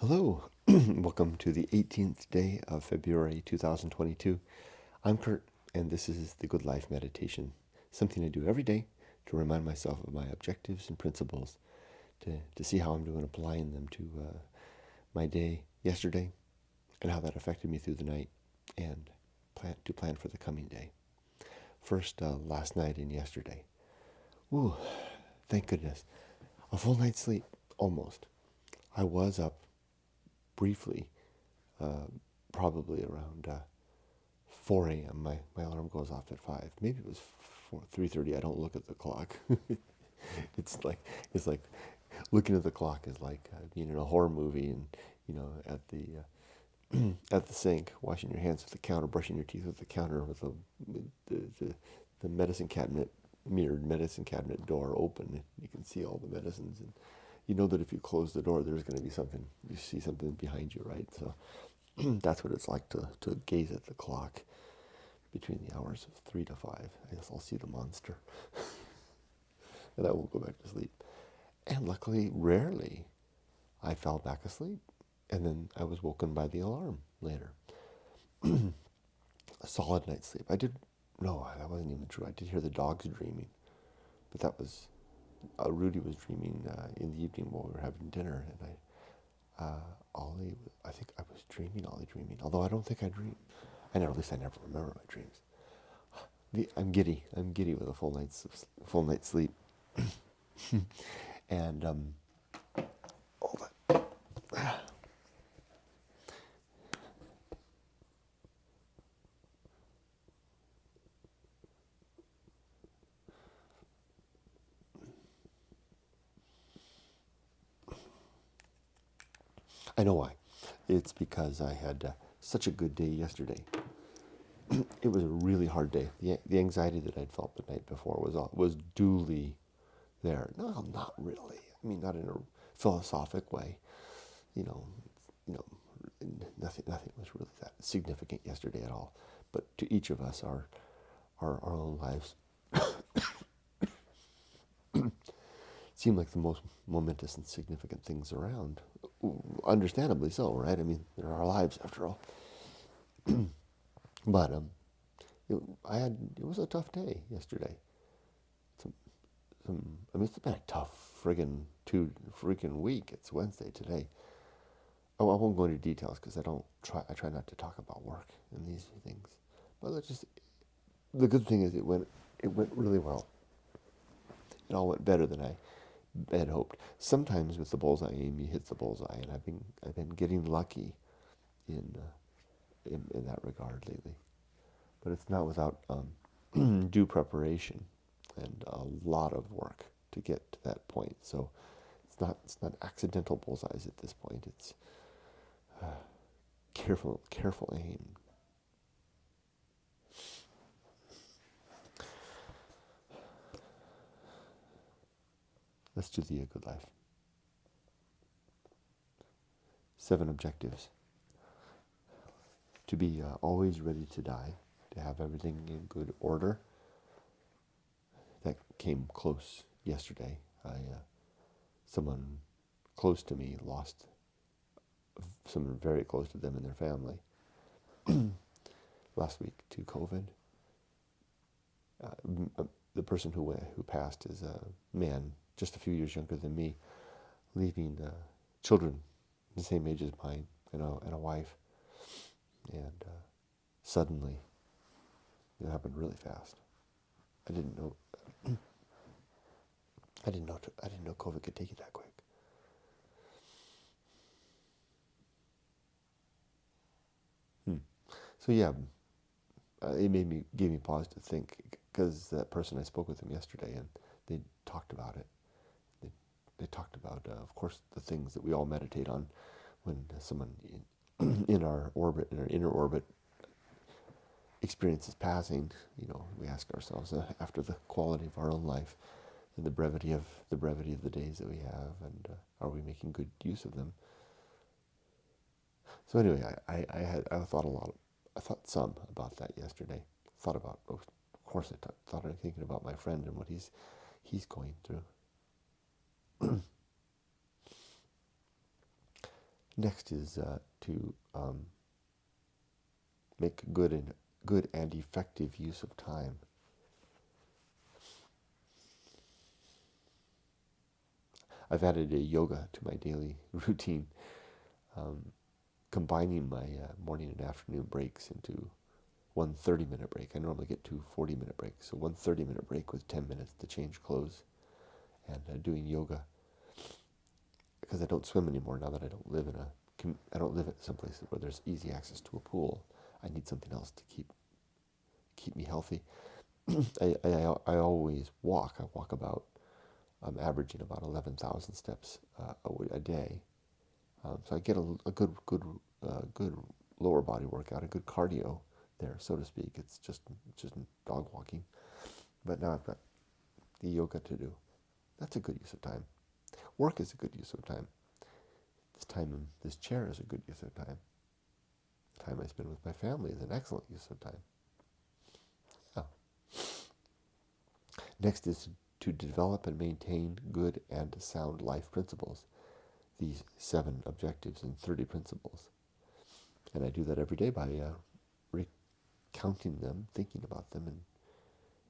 Hello, welcome to the 18th day of February 2022. I'm Kurt, and this is the Good Life Meditation, something I do every day to remind myself of my objectives and principles, to see how I'm doing applying them to my day yesterday and how that affected me through the night, and plan for the coming day. First, last night and yesterday. Ooh, thank goodness. A full night's sleep, almost. I was up briefly, probably around 4 a.m. My alarm goes off at 5. Maybe it was 3:30. I don't look at the clock. it's like it's like looking at the clock is like being in a horror movie and at the at the sink, washing your hands at the counter, brushing your teeth at the counter with the medicine cabinet, mirrored medicine cabinet door open. You can see all the medicines, and you know that if you close the door, there's going to be something. You see something behind you, right? So that's what it's like to gaze at the clock between the hours of 3 to 5. I guess I'll see the monster, and I won't go back to sleep. And luckily, rarely, I fell back asleep, and then I was woken by the alarm later. A solid night's sleep. No, that wasn't even true. I did hear the dogs dreaming, but that was Rudy was dreaming in the evening while we were having dinner, and Ollie, I think I was dreaming, Ollie dreaming, although I don't think I dreamed. At least I never remember my dreams. I'm giddy with a full night's sleep. And all that. I know why. It's because I had such a good day yesterday. It was a really hard day. The anxiety that I'd felt the night before was duly there. No, not really. I mean, not in a philosophic way. You know, you know, nothing was really that significant yesterday at all. But to each of us, our own lives seem like the most momentous and significant things around. Understandably so, right? I mean, they're our lives after all. But it was a tough day yesterday. I mean, it's been a tough freaking week. It's Wednesday today. Oh, I won't go into details because I try not to talk about work and these things. But the good thing is it went really well. It all went better than I had hoped. Sometimes with the bullseye aim, you hit the bullseye, and I've been getting lucky in that regard lately. But it's not without due preparation and a lot of work to get to that point. So it's not accidental bullseyes at this point. It's careful aim. Let's do the good life. 7 objectives. To be always ready to die, to have everything in good order. That came close yesterday. Someone close to me lost someone very close to them and their family last week to COVID. The person who passed is a man just a few years younger than me, leaving children the same age as mine and a wife. And suddenly, it happened really fast. I didn't know. I didn't know COVID could take you that quick. So yeah, gave me pause to think, because that person, I spoke with them yesterday, and they talked about it. They talked about, of course, the things that we all meditate on when someone in our inner orbit experiences passing. We ask ourselves after the quality of our own life and the brevity of the days that we have, and are we making good use of them? So anyway, I thought some about that yesterday. Thought about, of course, thought I'm thinking about my friend and what he's going through. Next is to make good and effective use of time. I've added a yoga to my daily routine, combining my morning and afternoon breaks into one 30-minute break. I normally get two 40-minute breaks, so one 30-minute break with 10 minutes to change clothes, and doing yoga, because I don't swim anymore now that I don't live at some place where there's easy access to a pool. I need something else to keep me healthy. I always walk. I walk about, I'm averaging about 11,000 steps a day. So I get a good lower body workout, a good cardio there, so to speak. It's just dog walking. But now I've got the yoga to do. That's a good use of time. Work is a good use of time. This time in this chair is a good use of time. The time I spend with my family is an excellent use of time. Oh. Next is to develop and maintain good and sound life principles. These 7 objectives and 30 principles. And I do that every day by recounting them, thinking about them, and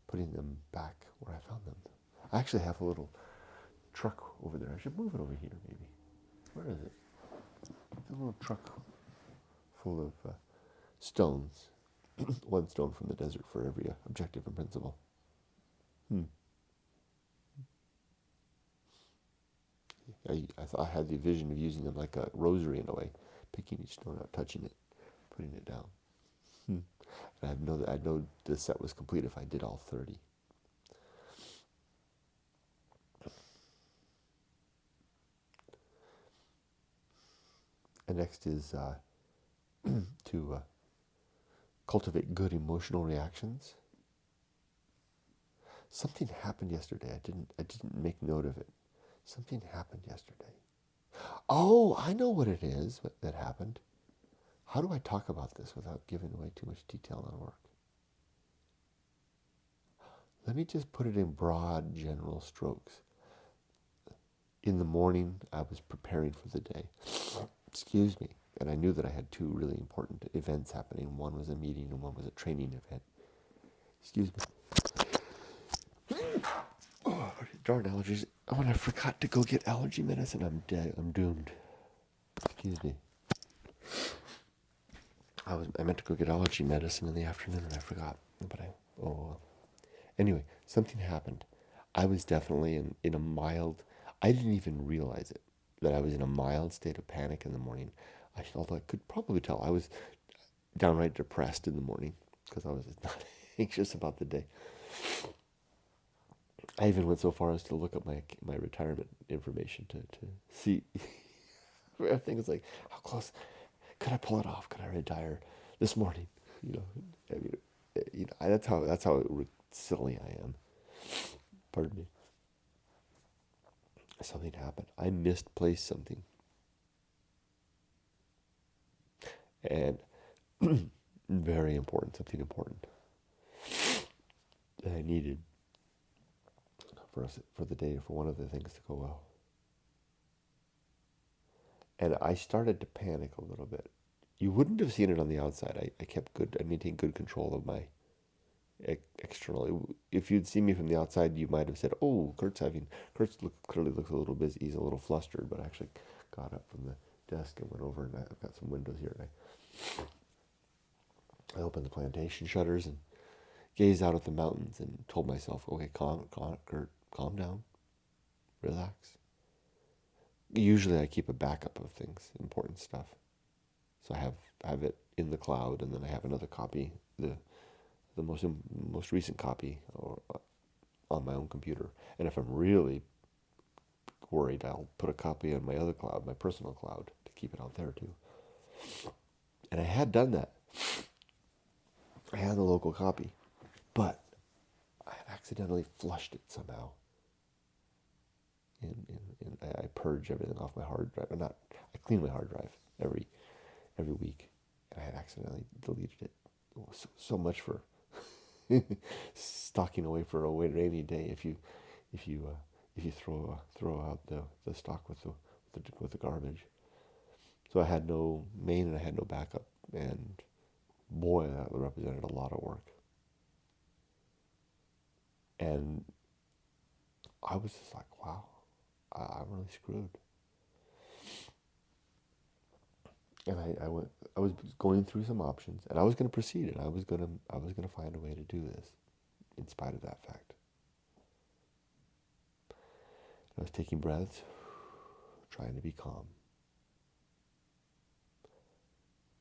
putting them back where I found them. I actually have a little truck over there. I should move it over here, maybe. Where is it? It's a little truck full of stones. 1 stone from the desert for every objective and principle. I thought I had the vision of using them like a rosary in a way, picking each stone out, touching it, putting it down. And I'd know the set was complete if I did all 30. And next is to cultivate good emotional reactions. Something happened yesterday. I didn't make note of it. Something happened yesterday. Oh, I know what it is that happened. How do I talk about this without giving away too much detail on work? Let me just put it in broad, general strokes. In the morning, I was preparing for the day. Excuse me. And I knew that I had 2 really important events happening. One was a meeting and one was a training event. Excuse me. Oh, darn allergies. Oh, and I forgot to go get allergy medicine. I'm dead. I'm doomed. Excuse me. I meant to go get allergy medicine in the afternoon and I forgot. But oh well. Anyway, something happened. I was definitely in a mild, I didn't even realize it, that I was in a mild state of panic in the morning. Although I could probably tell, I was downright depressed in the morning because I was not anxious about the day. I even went so far as to look up my retirement information to see. Things like, how close, could I pull it off? Could I retire this morning? You know, I mean, that's how silly I am. Pardon me. Something happened. I misplaced something. And very important, something important that I needed for the day, for one of the things to go well. And I started to panic a little bit. You wouldn't have seen it on the outside. I maintained good control of my externally. If you'd seen me from the outside, you might have said, "Oh, clearly looks a little busy. He's a little flustered." But I actually got up from the desk and went over, and I've got some windows here, and I opened the plantation shutters and gazed out at the mountains and told myself, "Okay, Kurt, calm down, relax." Usually, I keep a backup of things, important stuff. So I have it in the cloud, and then I have another copy, the most recent copy, or on my own computer. And if I'm really worried, I'll put a copy on my other cloud, my personal cloud, to keep it out there too. And I had done that. I had the local copy, but I had accidentally flushed it somehow. I purge everything off my hard drive. I clean my hard drive every week, and I had accidentally deleted it. So much for stocking away for a rainy day. If you throw out the stock with the garbage. So I had no main and I had no backup. And boy, that represented a lot of work. And I was just like, wow, I'm really screwed. And I was going through some options, and I was going to proceed, and I was going to find a way to do this, in spite of that fact. I was taking breaths, trying to be calm.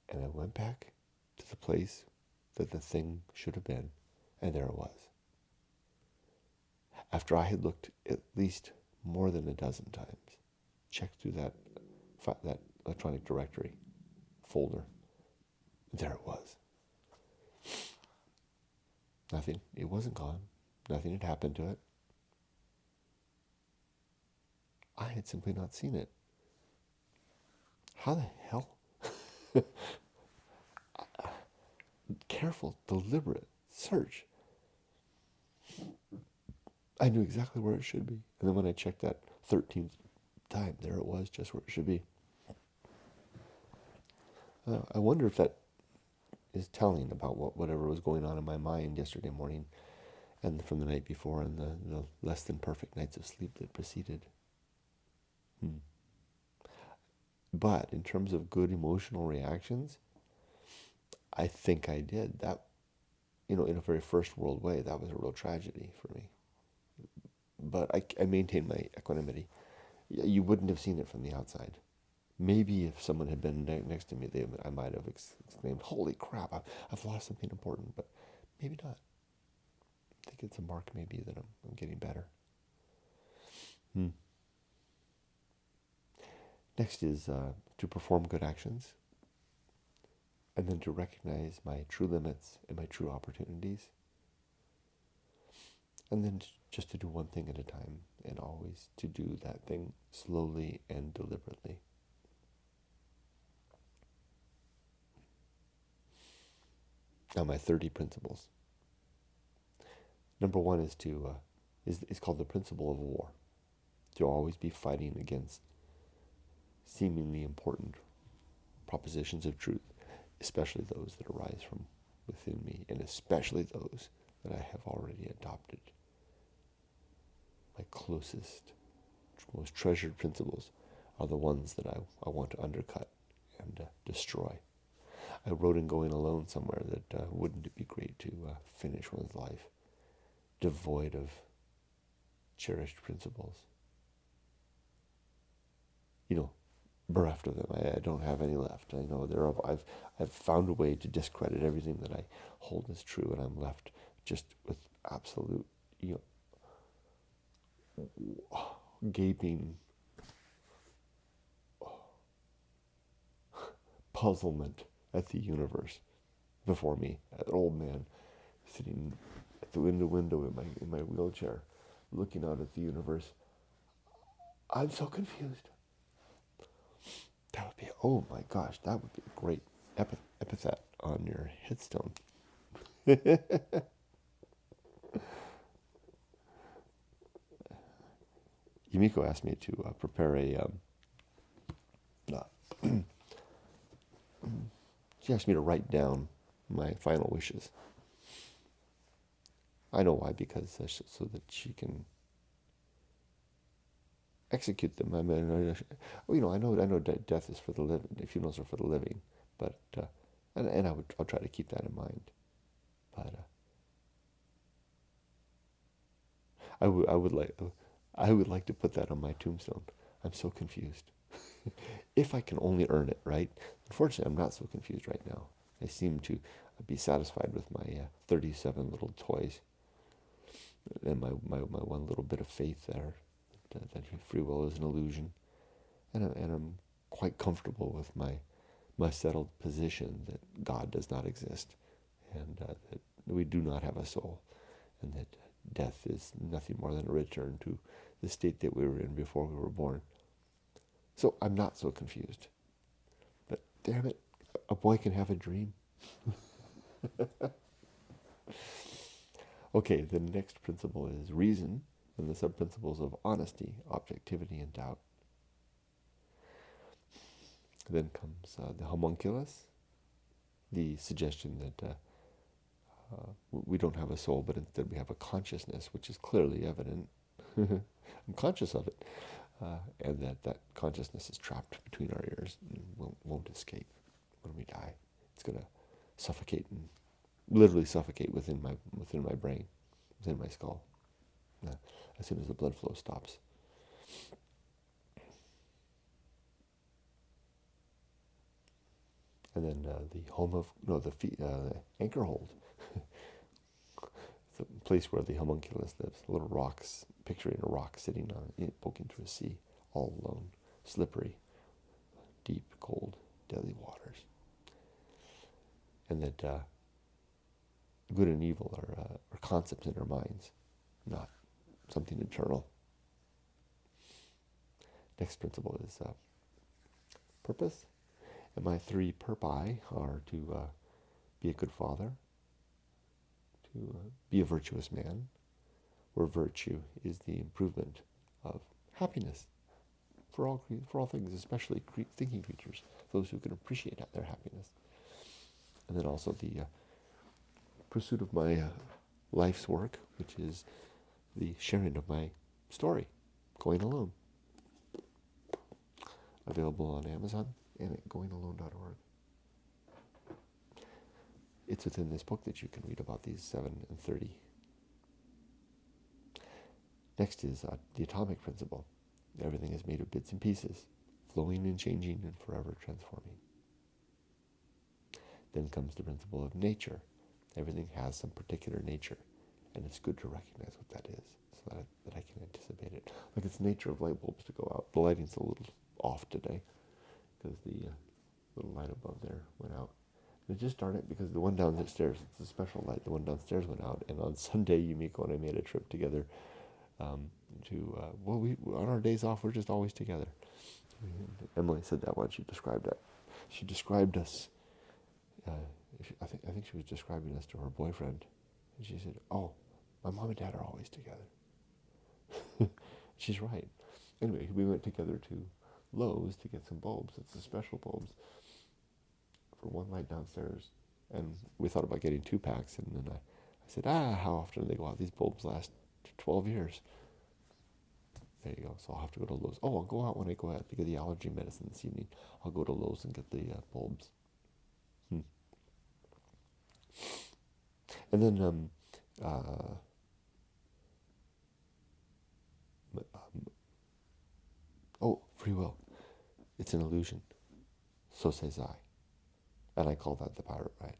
And I went back to the place that the thing should have been, and there it was. After I had looked at least more than a dozen times, checked through that electronic directory folder, there it was. Nothing. It wasn't gone. Nothing had happened to it. I had simply not seen it. How the hell? Careful, deliberate search. I knew exactly where it should be. And then when I checked that 13th time, there it was, just where it should be. I wonder if that is telling about whatever was going on in my mind yesterday morning and from the night before and the less than perfect nights of sleep that preceded. But in terms of good emotional reactions, I think I did. That, in a very first world way, that was a real tragedy for me. But I maintained my equanimity. You wouldn't have seen it from the outside. Maybe if someone had been next to me, I might have exclaimed, "Holy crap, I've lost something important," but maybe not. I think it's a mark maybe that I'm getting better. Next is to perform good actions, and then to recognize my true limits and my true opportunities, and then just to do one thing at a time, and always to do that thing slowly and deliberately. Now, my 30 principles. Number one is called the principle of war. To always be fighting against seemingly important propositions of truth, especially those that arise from within me, and especially those that I have already adopted. My closest, most treasured principles are the ones that I want to undercut and destroy. I wrote in Going Alone somewhere that wouldn't it be great to finish one's life devoid of cherished principles? Bereft of them. I don't have any left. I know I've found a way to discredit everything that I hold as true, and I'm left just with absolute, gaping puzzlement at the universe before me. An old man sitting at the window in my wheelchair, looking out at the universe. I'm so confused. That would be, oh my gosh, that would be a great epithet on your headstone. Yumiko asked me to prepare she asked me to write down my final wishes. I know why, because so that she can execute them. I mean, I know death is for the living, funerals are for the living, but and I'll try to keep that in mind. But I would like to put that on my tombstone. I'm so confused. If I can only earn it, right? Unfortunately, I'm not so confused right now. I seem to be satisfied with my 37 little toys and my one little bit of faith there, that free will is an illusion. And I'm quite comfortable with my settled position that God does not exist, and that we do not have a soul, and that death is nothing more than a return to the state that we were in before we were born. So I'm not so confused. But damn it, a boy can have a dream. Okay, the next principle is reason, and the sub-principles of honesty, objectivity, and doubt. then comes the homunculus, the suggestion that we don't have a soul, but instead we have a consciousness, which is clearly evident. I'm conscious of it. And that consciousness is trapped between our ears and won't escape when we die. It's going to suffocate and literally suffocate within my brain, within my skull, as soon as the blood flow stops. And then the Anchorhold, the place where the homunculus lives, little rocks, picturing a rock sitting on it, poking through a sea, all alone, slippery, deep, cold, deadly waters. And that good and evil are concepts in our minds, not something eternal. Next principle is purpose. And my 3 purpose are to be a good father, to be a virtuous man, where virtue is the improvement of happiness for all things, especially thinking creatures, those who can appreciate their happiness. And then also the pursuit of my life's work, which is the sharing of my story, Going Alone. Available on Amazon and at goingalone.org. It's within this book that you can read about these 7 and 30. Next is the atomic principle. Everything is made of bits and pieces, flowing and changing and forever transforming. Then comes the principle of nature. Everything has some particular nature, and it's good to recognize what that is, so that I can anticipate it. Like it's the nature of light bulbs to go out. The lighting's a little off today, because the little light above there went out. And it just darn it, because the one downstairs, it's a special light, the one downstairs went out, and on Sunday, Yumiko and I made a trip together on our days off, we're just always together. Emily said that once. She described that. She described us. I think she was describing us to her boyfriend, and she said, "Oh, my mom and dad are always together." She's right. Anyway, we went together to Lowe's to get some bulbs. It's the special bulbs for one light downstairs, and we thought about getting 2 packs. And then I said, how often do they go out? These bulbs last 12 years. There you go. So I'll have to go to Lowe's. Oh, I'll go out when I go out to get the allergy medicine this evening. I'll go to Lowe's and get the bulbs. And then free will. It's an illusion. So says I. And I call that the pirate ride.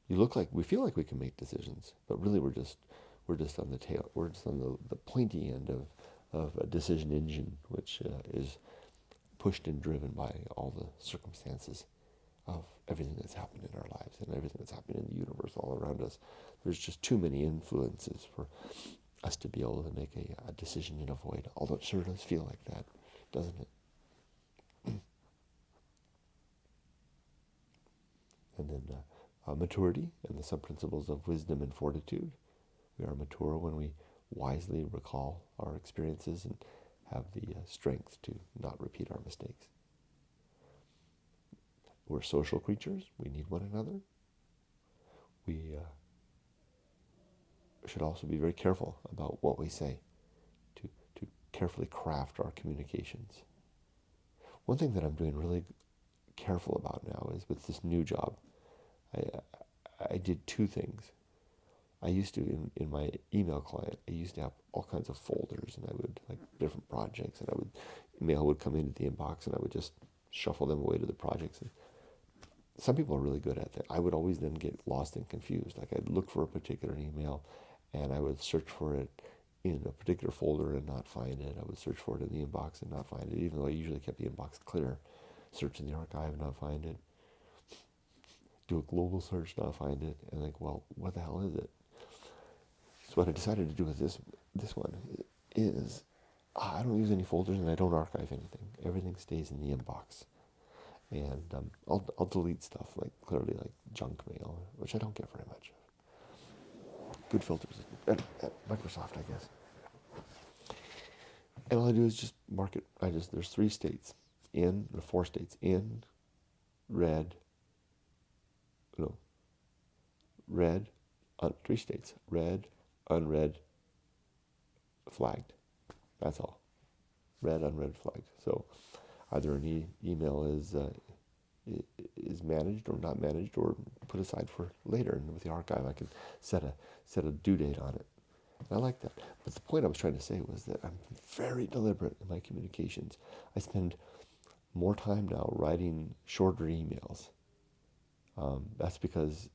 We feel like we can make decisions, but really we're just on the tail. We're just on the pointy end of a decision engine, which is pushed and driven by all the circumstances of everything that's happened in our lives and everything that's happened in the universe all around us. There's just too many influences for us to be able to make a decision and avoid, although it sure does feel like that, doesn't it? And then maturity and the sub-principles of wisdom and fortitude. We are mature when we wisely recall our experiences and have the strength to not repeat our mistakes. We're social creatures. We need one another. We should also be very careful about what we say, to carefully craft our communications. One thing that I'm doing really careful about now is with this new job, I did 2 things. I used to, in my email client, I used to have all kinds of folders, and I would, like, different projects, and mail would come into the inbox, and I would just shuffle them away to the projects. And some people are really good at that. I would always then get lost and confused. Like, I'd look for a particular email, and I would search for it in a particular folder and not find it. I would search for it in the inbox and not find it, even though I usually kept the inbox clear. Search in the archive and not find it. Do a global search, not find it. And like, well, what the hell is it? So what I decided to do with this one is I don't use any folders and I don't archive anything. Everything stays in the inbox. And I'll delete stuff, clearly junk mail, which I don't get very much of. Good filters at Microsoft, I guess. And all I do is just mark it. There's 3 states: in, the 4 states, in, red, no, red, 3 states, red, unread, flagged. That's all. Red, unread, flagged. So either an email is managed or not managed or put aside for later. And with the archive, I can set a due date on it. And I like that. But the point I was trying to say was that I'm very deliberate in my communications. I spend more time now writing shorter emails. That's because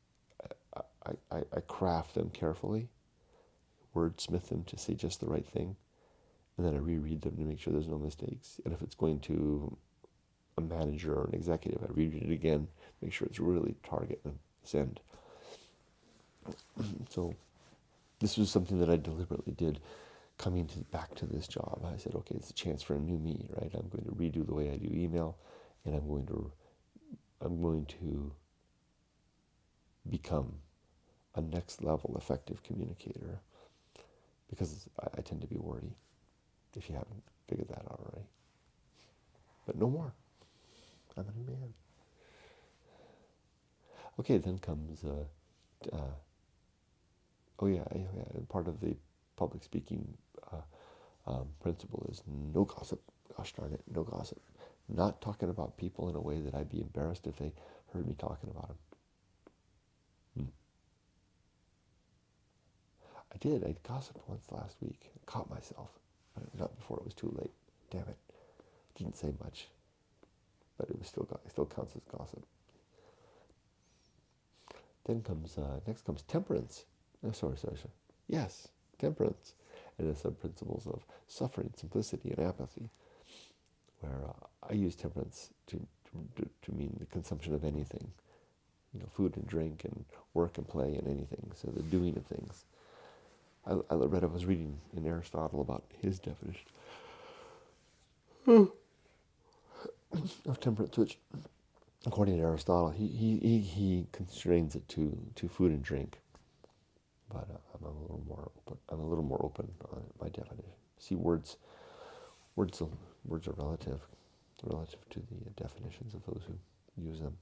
I craft them carefully, wordsmith them to say just the right thing, and then I reread them to make sure there's no mistakes. And if it's going to a manager or an executive, I reread it again, make sure it's really target and send. So this was something that I deliberately did coming back to this job. I said, okay, it's a chance for a new me, right? I'm going to redo the way I do email, and I'm going to become a next level effective communicator, because I tend to be wordy, if you haven't figured that out already. But no more. I'm a new man. Okay, then comes, part of the public speaking principle is no gossip. Gosh darn it, no gossip. Not talking about people in a way that I'd be embarrassed if they heard me talking about them. I did. I gossiped once last week. I caught myself. Not before it was too late. Damn it. Didn't say much. But it still counts as gossip. Then next comes temperance. Oh, sorry. Yes, temperance. And the sub-principles of suffering, simplicity, and apathy, where I use temperance to mean the consumption of anything. Food and drink and work and play and anything. So the doing of things. I was reading in Aristotle about his definition of temperance, which, according to Aristotle, he constrains it to food and drink. But I'm a little more open. On my definition. See, words are relative to the definitions of those who use them.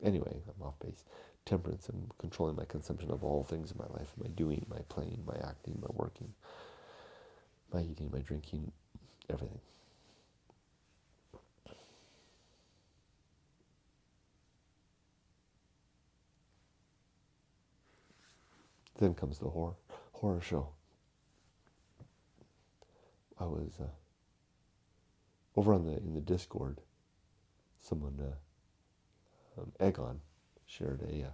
Anyway, I'm off base. Temperance and controlling my consumption of all things in my life, my doing, my playing, my acting, my working, my eating, my drinking, everything. Then comes the horror show. I was over in the Discord. Someone, Egon, shared I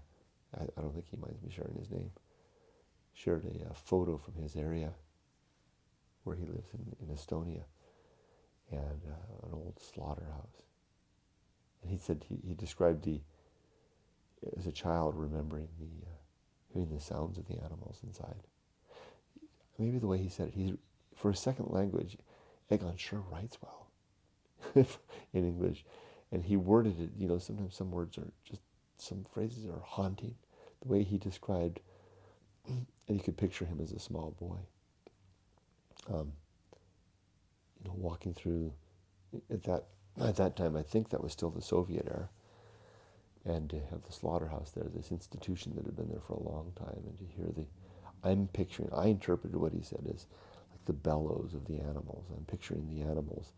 don't think he minds me sharing his name. Shared a photo from his area where he lives in Estonia, and an old slaughterhouse. And he said he described as a child remembering hearing the sounds of the animals inside. Maybe the way he said it, for a second language, Egon sure writes well in English. And he worded it, sometimes some words are just, some phrases are haunting. The way he described, and you could picture him as a small boy, walking through, at that time, I think that was still the Soviet era, and to have the slaughterhouse there, this institution that had been there for a long time, and to hear I interpreted what he said as like the bellows of the animals. I'm picturing the animals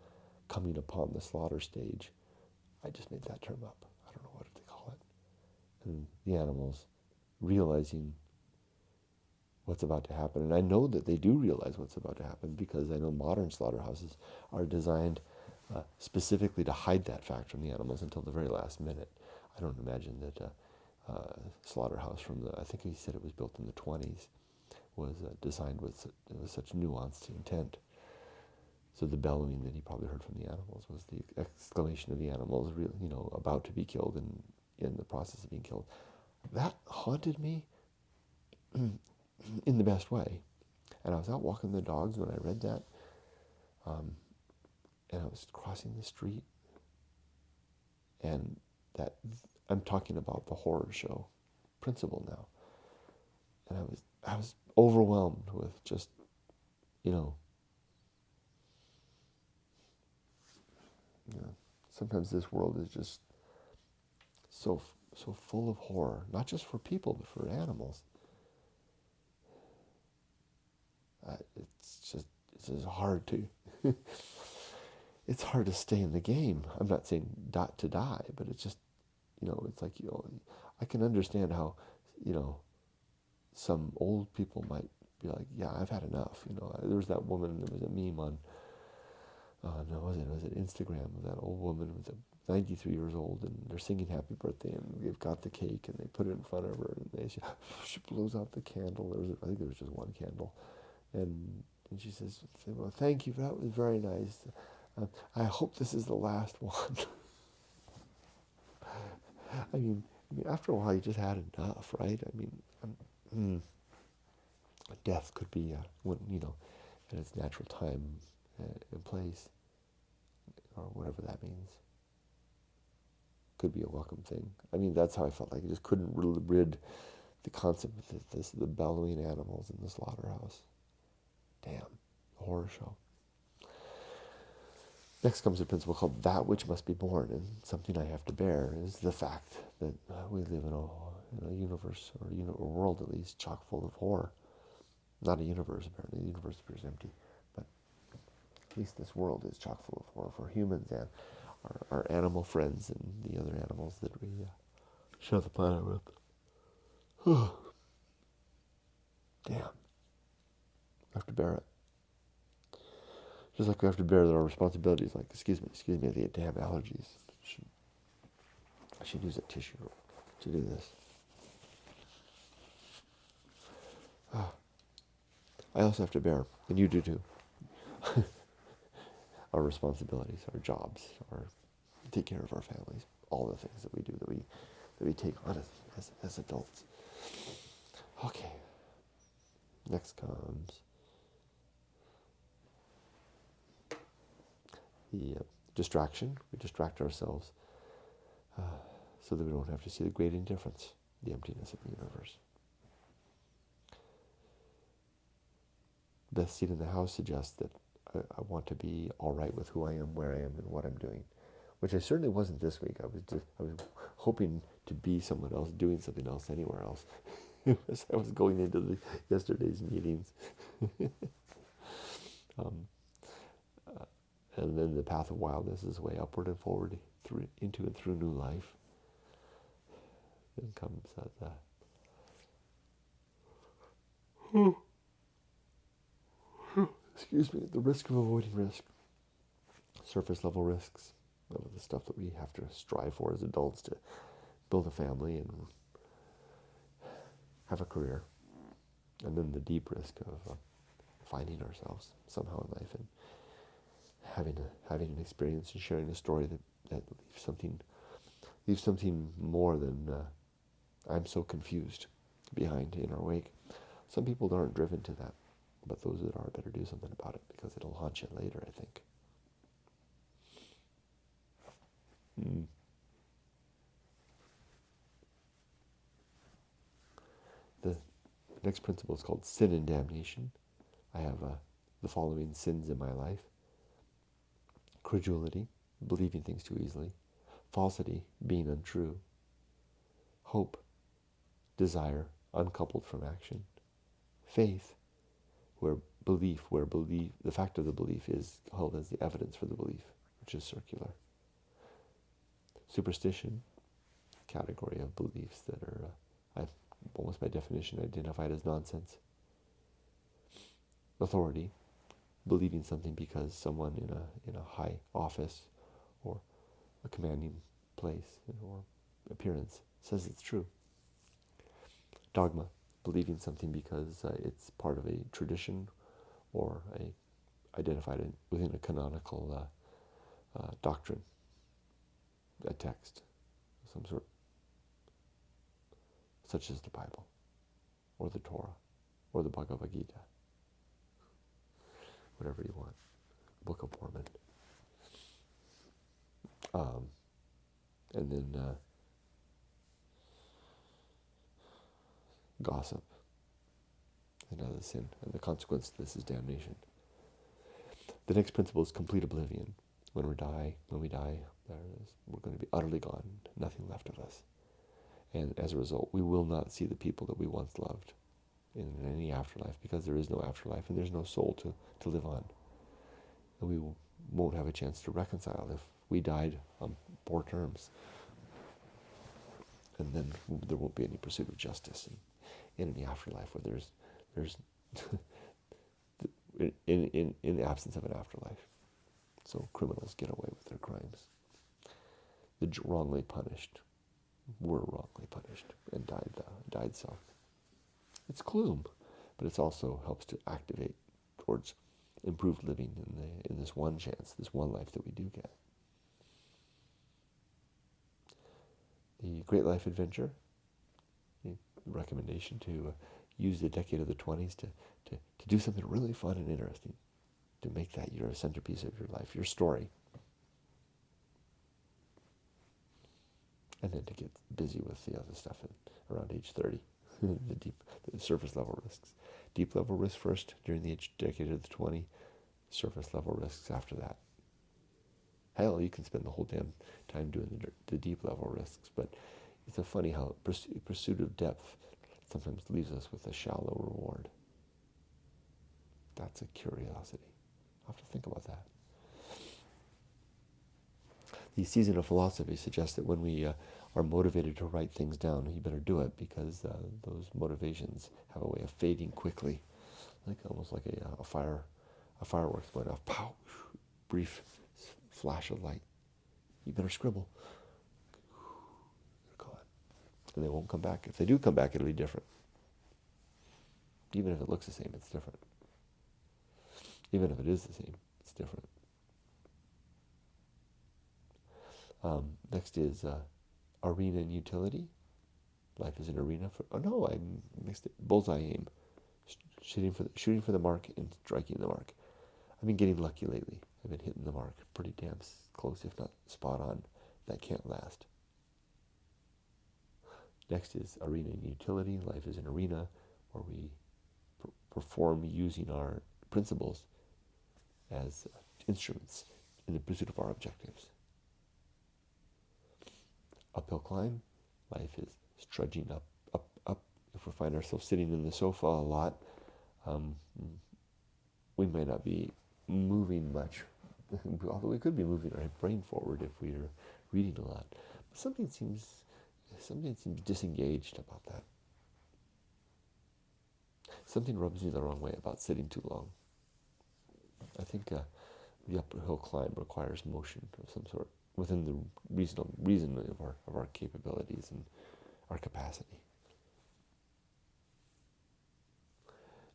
coming upon the slaughter stage. I just made that term up. I don't know what they call it. And the animals realizing what's about to happen. And I know that they do realize what's about to happen, because I know modern slaughterhouses are designed specifically to hide that fact from the animals until the very last minute. I don't imagine that slaughterhouse I think he said it was built in the 20s, was designed with such nuanced intent. So the bellowing that he probably heard from the animals was the exclamation of the animals, about to be killed and in the process of being killed. That haunted me in the best way. And I was out walking the dogs when I read that, and I was crossing the street, and that I'm talking about the horror show principle now, and I was overwhelmed with just, You know, sometimes this world is just so full of horror, not just for people but for animals. It's just hard to it's hard to stay in the game. I'm not saying not to die, but it's just, it's like, I can understand how, some old people might be like, yeah, I've had enough. There was that woman, there was a meme on, no, was it Instagram, of that old woman with 93 years old, and they're singing happy birthday, and they've got the cake, and they put it in front of her, and she blows out the candle. I think there was just one candle. And she says, well, thank you, that was very nice. I hope this is the last one. I mean, after a while, you just had enough, right? I mean, death could be, at its natural time and place, or whatever that means. Could be a welcome thing. I mean, that's how I felt like I just couldn't rid the concept of the bellowing animals in the slaughterhouse. Damn, the horror show. Next comes a principle called that which must be borne, and something I have to bear is the fact that we live in a universe, or a world at least, chock full of horror. Not a universe, apparently. The universe appears empty, but at least this world is chock full of horror for humans and our animal friends and the other animals that we share the planet with. Damn. We have to bear it. Just like we have to bear our responsibilities, like, excuse me, I have damn allergies. I should use a tissue to do this. I also have to bear, and you do too, our responsibilities, our jobs, our take care of our families, all the things that we do, that we take on as adults. Okay. Next comes the distraction. We distract ourselves so that we don't have to see the great indifference, the emptiness of the universe. Beth seat in the house suggests that I want to be all right with who I am, where I am, and what I'm doing, which I certainly wasn't this week. I was hoping to be someone else, doing something else anywhere else, as I was going into yesterday's meetings. And then the path of wildness is way upward and forward into and through new life. Then comes the risk of avoiding risk, surface level risks, the stuff that we have to strive for as adults to build a family and have a career, and then the deep risk of finding ourselves somehow in life and having an experience and sharing a story that leaves something more than I'm so confused behind in our wake. Some people aren't driven to that, but those that are better do something about it, because it'll haunt you later, I think. The next principle is called sin and damnation. I have the following sins in my life: credulity, believing things too easily; falsity, being untrue; hope, desire uncoupled from action; faith, where the fact of the belief is held as the evidence for the belief, which is circular; superstition, category of beliefs that are almost by definition identified as nonsense; authority, believing something because someone in a high office or a commanding place or appearance says it's true; dogma, believing something because it's part of a tradition or identified within a canonical doctrine, a text of some sort, such as the Bible or the Torah or the Bhagavad Gita, whatever you want, Book of Borne. And then gossip, another sin, and the consequence of this is damnation. The next principle is complete oblivion. When we die, we're going to be utterly gone, nothing left of us. And as a result, we will not see the people that we once loved in any afterlife, because there is no afterlife and there's no soul to live on. And we won't have a chance to reconcile if we died on poor terms. And then there won't be any pursuit of justice in any afterlife where there's in the absence of an afterlife. So criminals get away with their crimes. The wrongly punished were wrongly punished and died so. It's gloom, but it also helps to activate towards improved living in this one chance, this one life that we do get. The Great Life Adventure, the recommendation to use the decade of the 20s to do something really fun and interesting, to make that your centerpiece of your life, your story. And then to get busy with the other stuff around age 30, the surface level risks. Deep level risk first during the decade of the 20, surface level risks after that. Hell, you can spend the whole damn time doing the deep level risks, but it's a funny how pursuit of depth sometimes leaves us with a shallow reward. That's a curiosity. I'll have to think about that. The season of philosophy suggests that when we are motivated to write things down, you better do it, because those motivations have a way of fading quickly, almost like a fireworks going off. Pow! Brief flash of light. You better scribble. They're gone. And they won't come back. If they do come back, it'll be different. Even if it looks the same, it's different. Even if it is the same, it's different. Next is arena and utility. Life is an arena for. Oh no, I mixed it. Bullseye aim. Shooting for the mark and striking the mark. I've been getting lucky lately. I've been hitting the mark pretty damn close, if not spot on. That can't last. Next is arena and utility. Life is an arena where we perform using our principles as instruments in the pursuit of our objectives. Uphill climb. Life is trudging up. If we find ourselves sitting in the sofa a lot, we may not be moving much, although we could be moving our brain forward if we are reading a lot. But something seems disengaged about that. Something rubs me the wrong way about sitting too long. I think the uphill climb requires motion of some sort within the reason of our capabilities and our capacity.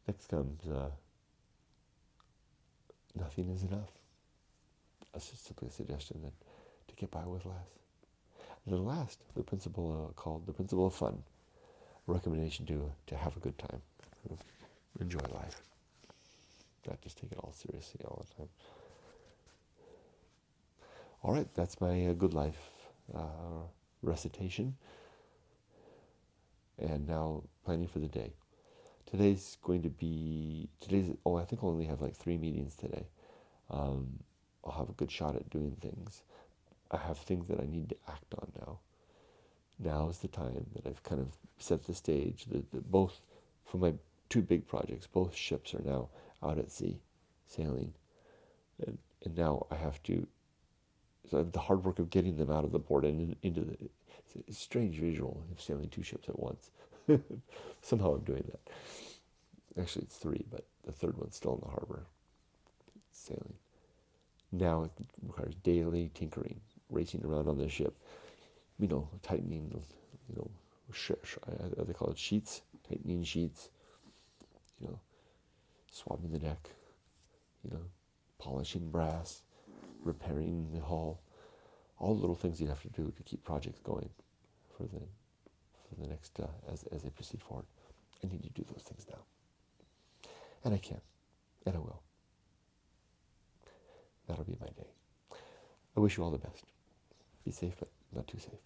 Next comes nothing is enough. That's just simply a suggestion that to get by with less. And then last, the principle called the principle of fun. A recommendation to have a good time, enjoy life, not just take it all seriously all the time. All right, that's my good life recitation. And now planning for the day. I think I'll only have like 3 meetings today. I'll have a good shot at doing things. I have things that I need to act on now. Now is the time that I've kind of set the stage. Both, for my 2 big projects, both ships are now out at sea, sailing. And now I have to, so I have the hard work of getting them out of the port and into it's a strange visual of sailing 2 ships at once. Somehow I'm doing that. Actually, it's 3, but the third one's still in the harbor, sailing. Now it requires daily tinkering, racing around on the ship, tightening, they call it sheets, tightening sheets, swabbing the deck, polishing brass, repairing the hull, all the little things you have to do to keep projects going for the next, as they proceed forward. I need to do those things now. And I can, and I will. That'll be my day. I wish you all the best. Be safe, but not too safe.